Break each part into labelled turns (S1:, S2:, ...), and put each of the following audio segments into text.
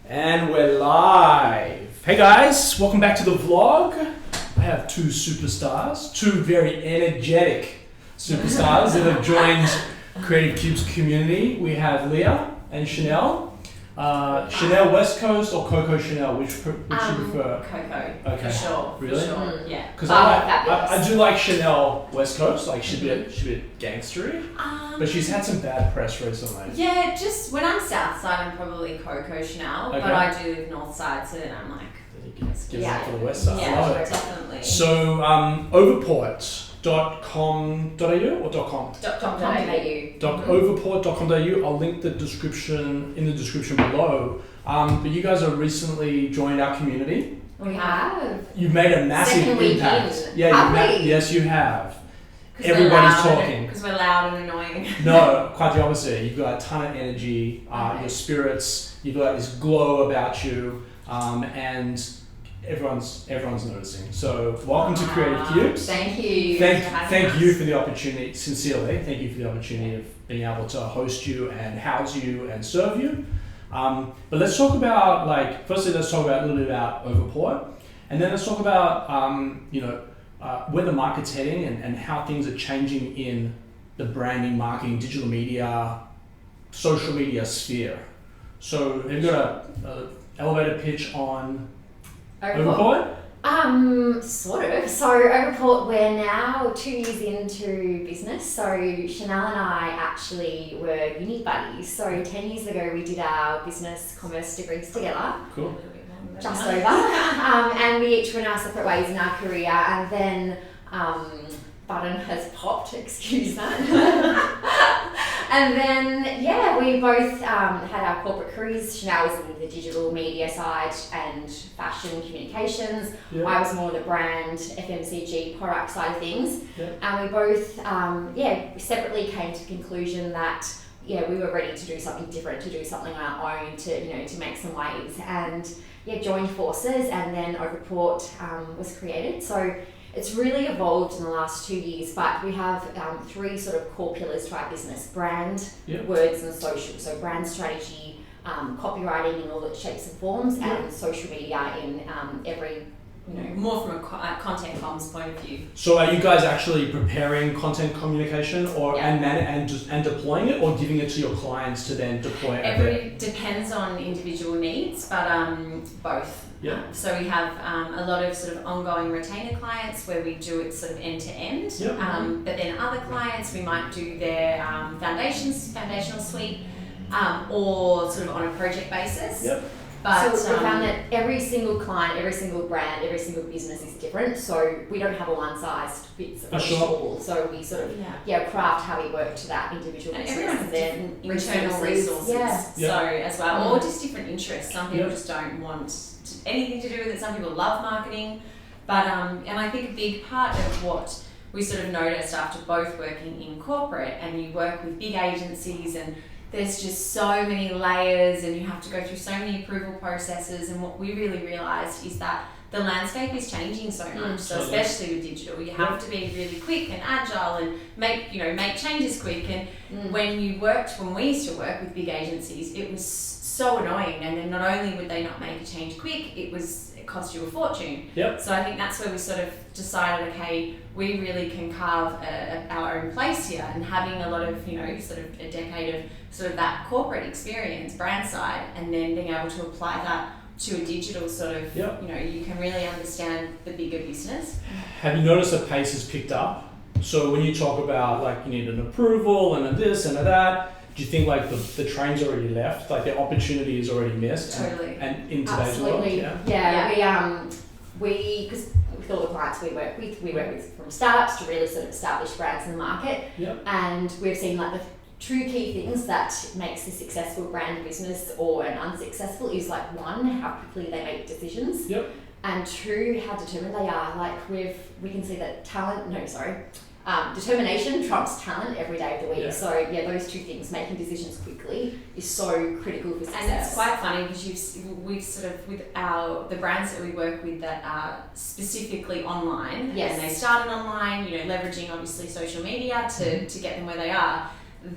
S1: And we're live. Hey guys, welcome back to the vlog. I have two superstars, two very energetic superstars that have joined Creative Cube's community. We have Leah and Chanel. Chanel West Coast or Coco Chanel, which you prefer?
S2: Coco,
S1: okay.
S2: For sure.
S1: Really?
S2: For sure. Yeah.
S1: Because I do like Chanel West Coast, like she's a bit gangstery, but she's had some bad press recently.
S2: Yeah, just when I'm south side, I'm probably Coco Chanel,
S1: Okay.
S2: but I do live north side, so then I'm like,
S1: Give it up for the west side.
S2: yeah,
S1: I love it.
S2: definitely.
S1: So overport.com.au or .com?
S2: .com.au.
S1: Overport.com.au. I'll link the description in the description below. But you guys have recently joined our community.
S2: We have.
S1: You've made a massive impact. Yeah, yes, you have. Everybody's talking.
S2: Because we're loud and annoying.
S1: No, quite the opposite. You've got a ton of energy. Your spirits. You've got this glow about you, and everyone's noticing. So welcome to Creative Cubes.
S2: Thank you.
S1: Thank you for the opportunity. Sincerely, thank you for the opportunity of being able to host you and house you and serve you. But let's talk about firstly, let's talk about a little bit about Overport, and then let's talk about where the market's heading and how things are changing in the branding, marketing, digital media, social media sphere. So have you got a elevator pitch on Overport?
S3: Sort of. So Overport, we're now 2 years into business. So Chanel and I actually were uni buddies. So 10 years ago we did our business commerce degrees together.
S1: Cool.
S3: Just over. And we each went our separate ways in our career, and then button has popped, excuse that. And then, we both had our corporate careers. Chanel was in the digital media side and fashion communications.
S1: Yeah.
S3: I was more the brand, FMCG product side of things.
S1: Yeah.
S3: And we both, separately came to the conclusion that we were ready to do something different, to do something on our own, to make some waves. And joined forces, and then Overport was created. So it's really evolved in the last 2 years, but we have three sort of core pillars to our business: brand, words, and social. So brand strategy, copywriting in all its shapes and forms, and social media in every,
S2: more from a content comms point of view.
S1: So are you guys actually preparing content communication and deploying it, or giving it to your clients to then deploy it?
S2: It depends on individual needs, but both.
S1: Yeah.
S2: So we have a lot of sort of ongoing retainer clients where we do it sort of end to end.
S1: Yep.
S2: But then other clients, we might do their foundational suite, or sort of on a project basis.
S1: Yep.
S2: But
S3: so we found that every single client, every single brand, every single business is different. So we don't have a one-size-fits-all. So we sort of craft how we work to that individual
S2: and
S3: business.
S2: everyone has different internal resources. So as well, or just different interests. Some people just don't want anything to do with it. Some people love marketing, but and I think a big part of what we sort of noticed after both working in corporate, and you work with big agencies, and there's just so many layers, and you have to go through so many approval processes. And what we really realised is that the landscape is changing so much. So especially with digital, you have to be really quick and agile and make changes quick. And when we used to work with big agencies, it was so annoying. And then not only would they not make a change quick, it cost you a fortune.
S1: Yep.
S2: So I think that's where we sort of decided, okay, we really can carve our own place here, and having a lot of, sort of a decade of sort of that corporate experience, brand side, and then being able to apply that to a digital sort of, you can really understand the bigger business.
S1: Have you noticed the pace has picked up? So when you talk about you need an approval and a this and a that, do you think the train's already left, the opportunity is already missed?
S2: Totally.
S1: And in today's world?
S3: We because with all the clients we work with from startups to really sort of established brands in the market.
S1: Yep.
S3: And we've seen the two key things that makes a successful brand business or an unsuccessful is one, how quickly they make decisions.
S1: Yep.
S3: And two, how determined they are. We can see that determination trumps talent every day of the week.
S1: Yeah.
S3: So those two things, making decisions quickly, is so critical for success.
S2: And it's quite funny because we've sort of, with the brands that we work with that are specifically online, and they started online, leveraging obviously social media to get them where they are.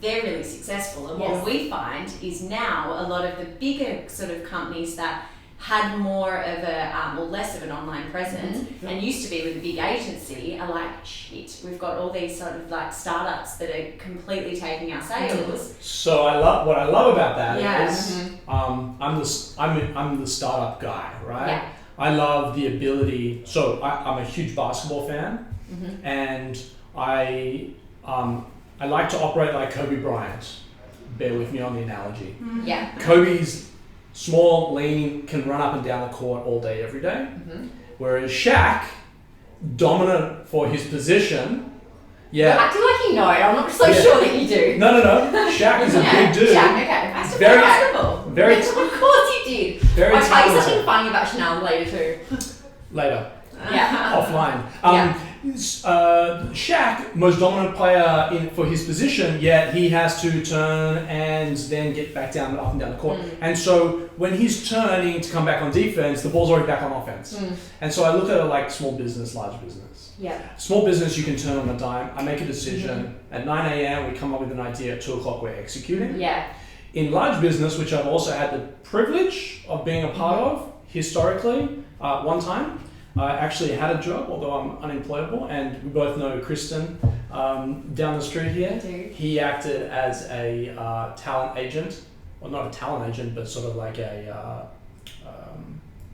S2: they're really successful. And what we find is now a lot of the bigger sort of companies that had more of a or less of an online presence and used to be with a big agency are like, shit, we've got all these sort of like startups that are completely taking our sales.
S1: So what I love about that is I'm the startup guy, right?
S3: Yeah.
S1: I love the ability. So I'm a huge basketball fan, and I like to operate like Kobe Bryant. Bear with me on the analogy.
S3: Yeah.
S1: Kobe's small, lean, can run up and down the court all day, every day. Whereas Shaq, dominant for his position.
S3: You're acting like you know. I'm not so sure that you do.
S1: No. Shaq is a big dude.
S3: Shaq, okay.
S1: Very
S3: basketball.
S1: Very.
S3: Of course you did.
S1: Very
S3: I'll tell you
S1: talented.
S3: something funny about Chanel later too.
S1: Later.
S3: Yeah.
S1: Offline. Shaq, most dominant player for his position, yet he has to turn and then get back down, up and down the court. And so when he's turning to come back on defense, the ball's already back on offense. And so I look at it like small business, large business.
S3: Yeah.
S1: Small business, you can turn on a dime. I make a decision. At 9 a.m., we come up with an idea. At 2 o'clock, we're executing.
S3: Yeah.
S1: In large business, which I've also had the privilege of being a part of historically, one time, I actually had a job, although I'm unemployable, and we both know Kristen down the street here. He acted as a talent agent, well, not a talent agent, but sort of like a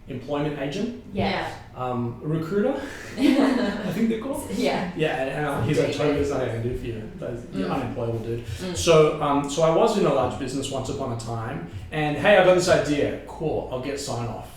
S1: employment agent.
S3: Yeah.
S1: A recruiter, I think they're called.
S3: Yeah.
S1: Yeah, and he's like, totally, there's nothing I can do for you. You're unemployable, dude. So I was in a large business once upon a time, and hey, I got this idea. Cool, I'll get sign off.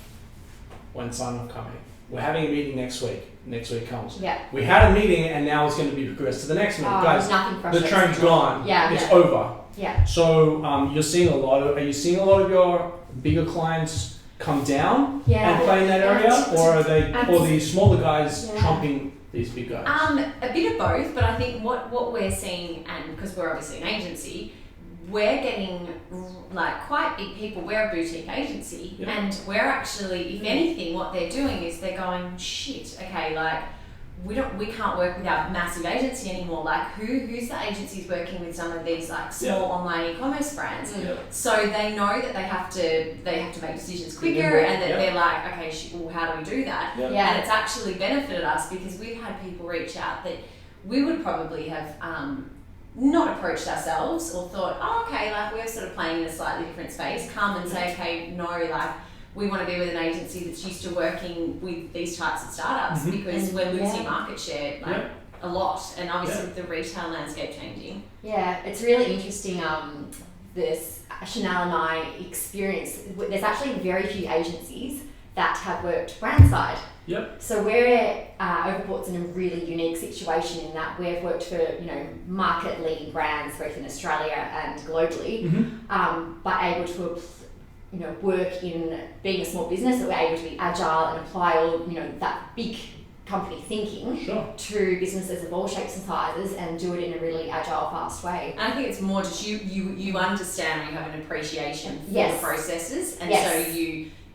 S1: When sign off coming? We're having a meeting next week. Next week comes.
S3: Yeah.
S1: We had a meeting, and now it's going to be progressed to the next meeting. Guys, the train's gone.
S3: Yeah.
S1: It's over.
S3: Yeah.
S1: So are you seeing a lot of your bigger clients come down and play in that area, or are these smaller guys trumping these big guys?
S2: A bit of both, but I think what we're seeing, and because we're obviously an agency, we're getting like quite big people. We're a boutique agency, and we're actually, if anything, what they're doing is they're going, shit, okay, like we can't work with our massive agency anymore. Like who's the agencies working with some of these like small online e-commerce brands? So they know that they have to make decisions quicker, and that they're like, okay, well, how do we do that? And it's actually benefited us because we've had people reach out that we would probably have not approached ourselves or thought, oh, okay, like we're sort of playing in a slightly different space, come and say, okay, no, like we want to be with an agency that's used to working with these types of startups because we're losing market share a lot, and obviously with the retail landscape changing. Yeah,
S3: it's really interesting. This Chanel and I experience, there's actually very few agencies that have worked brand side. So we're Overport's in a really unique situation in that we've worked for market leading brands both in Australia and globally, but able to work in being a small business, that we're able to be agile and apply all that big company thinking to businesses of all shapes and sizes and do it in a really agile, fast way.
S2: And I think it's more just you understand when you have an appreciation for the processes, and so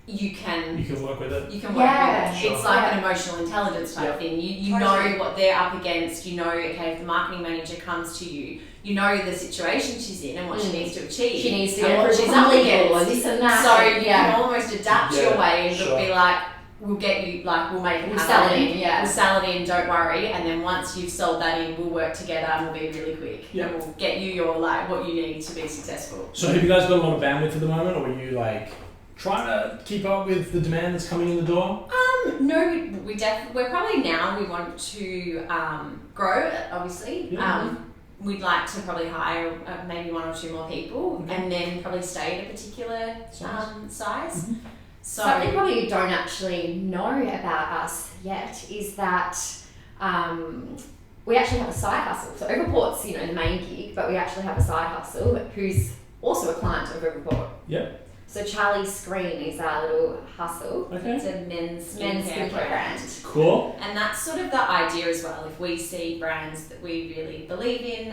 S2: you can work with it. You can work with it. It's like an emotional intelligence type thing. You know what they're up against. You know, okay, if the marketing manager comes to you, you know the situation she's in and what she needs to achieve.
S3: She needs to
S2: and what she's up against.
S3: This and that.
S2: So you can almost adapt your way and be like, we'll get you, like, we'll make it happen.
S3: Sell it in,
S2: We'll sell it in, don't worry. And then once you've sold that in, we'll work together and we'll be really quick. And we'll get you your, like, what you need to be successful.
S1: So have you guys got a lot of bandwidth at the moment, or are you, like, trying to keep up with the demand that's coming in the door?
S2: No, we're probably now, we want to grow, obviously. We'd like to probably hire maybe 1 or 2 more people and then probably stay at a particular size. So
S3: something probably you don't actually know about us yet is that we actually have a side hustle. So Overport's the main gig, but we actually have a side hustle who's also a client of Overport. So Charlie's Screen is our little hustle.
S1: Okay.
S2: It's a men's
S3: skincare brand.
S1: Cool.
S2: And that's sort of the idea as well. If we see brands that we really believe in,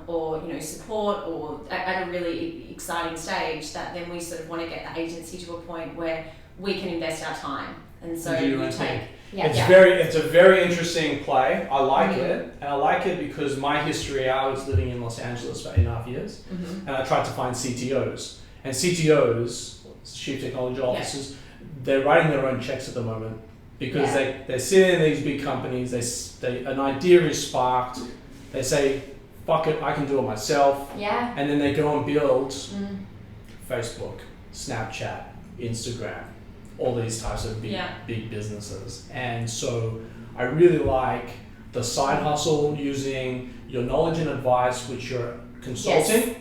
S2: or support, or at a really exciting stage, that then we sort of want to get the agency to a point where we can invest our time. And so we take.
S1: It's a very interesting play. I like it, and I like it because my history. I was living in Los Angeles for 8.5 years, and I tried to find CTOs. And CTOs, Chief Technology Officers, they're writing their own checks at the moment because they sit in these big companies. An idea is sparked. They say, "Fuck it, I can do it myself."
S3: Yeah.
S1: And then they go and build Facebook, Snapchat, Instagram, all these types of big businesses. And so I really like the side hustle using your knowledge and advice, which you're consulting. Yes.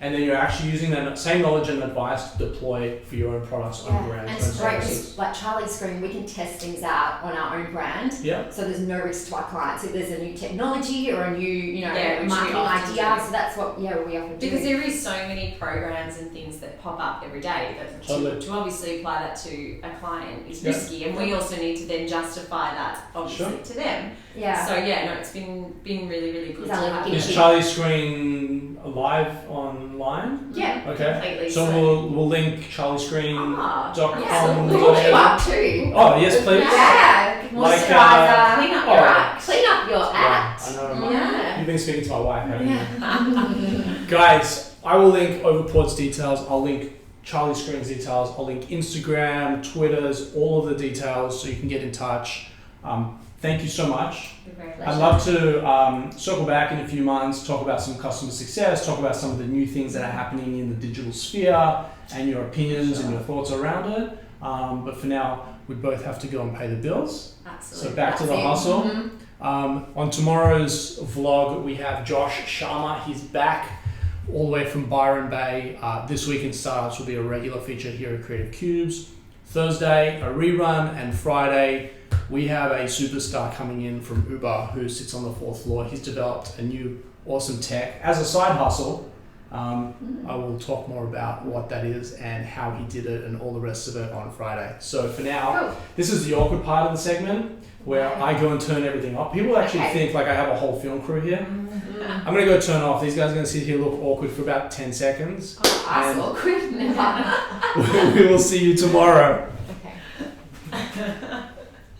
S1: And then you're actually using that same knowledge and advice to deploy for your own products, own brands,
S3: and it's great because, like Charlie's Screen, we can test things out on our own brand.
S1: Yeah.
S3: So there's no risk to our clients if there's a new technology or a new, marketing idea. So that's what we often do.
S2: Because there is so many programs and things that pop up every day that to obviously apply that to a client is risky, and we also need to then justify that obviously to them.
S3: Yeah.
S2: So it's been really, really good.
S1: Is Charlie's Screen live online?
S2: Yeah.
S1: Okay.
S2: Completely.
S1: So we'll link charliescreen.com.
S3: We'll hook you up too.
S1: Oh yes, please.
S3: Yeah.
S2: Moisturizer.
S3: Clean up your act.
S1: I know.
S3: Yeah.
S1: You've been speaking to my wife, haven't you? Guys, I will link Overport's details. I'll link Charlie Screen's details. I'll link Instagram, Twitter's, all of the details so you can get in touch. Thank you so much. I'd love to circle back in a few months, talk about some customer success, talk about some of the new things that are happening in the digital sphere and your opinions and your thoughts around it. But for now, we both have to go and pay the bills.
S2: Absolutely.
S1: So back to the hustle. On tomorrow's vlog, we have Josh Sharma. He's back all the way from Byron Bay. This week in startups will be a regular feature here at Creative Cubes. Thursday, a rerun, and Friday, we have a superstar coming in from Uber who sits on the 4th floor. He's developed a new awesome tech as a side hustle. I will talk more about what that is and how he did it and all the rest of it on Friday. So for now, this is the awkward part of the segment where I go and turn everything off. People actually think like I have a whole film crew here. I'm going to go turn off. These guys are going to sit here, look awkward for about 10 seconds.
S3: Awkward.
S1: We will see you tomorrow.